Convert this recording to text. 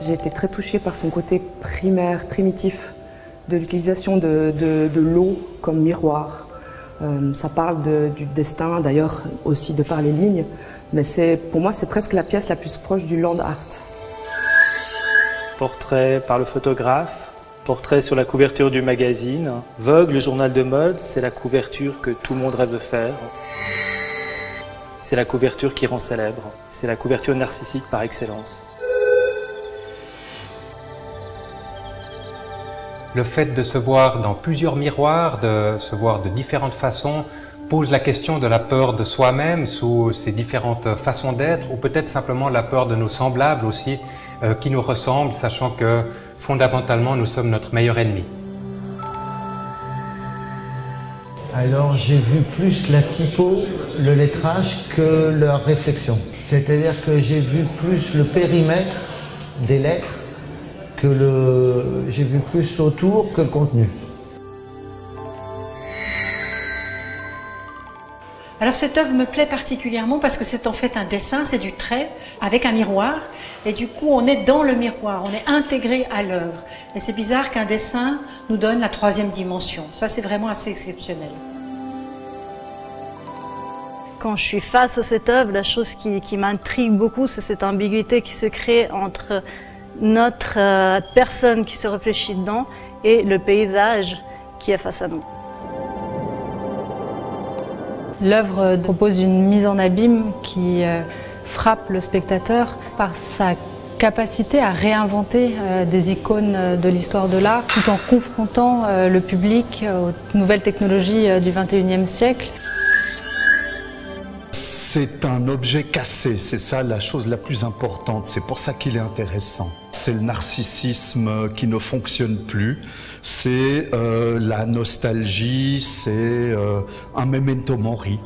J'ai été très touchée par son côté primaire, primitif, de l'utilisation de l'eau comme miroir. Ça parle du destin, d'ailleurs aussi de par les lignes, mais pour moi c'est presque la pièce la plus proche du land art. Portrait par le photographe, portrait sur la couverture du magazine. Vogue, le journal de mode, c'est la couverture que tout le monde rêve de faire. C'est la couverture qui rend célèbre. C'est la couverture narcissique par excellence. Le fait de se voir dans plusieurs miroirs, de se voir de différentes façons, pose la question de la peur de soi-même sous ses différentes façons d'être, ou peut-être simplement la peur de nos semblables aussi, qui nous ressemblent, sachant que fondamentalement nous sommes notre meilleur ennemi. Alors j'ai vu plus la typo, le lettrage que leur réflexion. C'est-à-dire que j'ai vu plus le périmètre des lettres que j'ai vu plus autour que le contenu. Alors cette œuvre me plaît particulièrement parce que c'est en fait un dessin, c'est du trait avec un miroir et du coup on est dans le miroir, on est intégré à l'œuvre. Et c'est bizarre qu'un dessin nous donne la troisième dimension. Ça c'est vraiment assez exceptionnel. Quand je suis face à cette œuvre, la chose qui m'intrigue beaucoup, c'est cette ambiguïté qui se crée entre notre personne qui se réfléchit dedans et le paysage qui est face à nous. L'œuvre propose une mise en abîme qui frappe le spectateur par sa capacité à réinventer des icônes de l'histoire de l'art tout en confrontant le public aux nouvelles technologies du XXIe siècle. C'est un objet cassé, c'est ça la chose la plus importante, c'est pour ça qu'il est intéressant. C'est le narcissisme qui ne fonctionne plus, c'est la nostalgie, c'est un memento mori.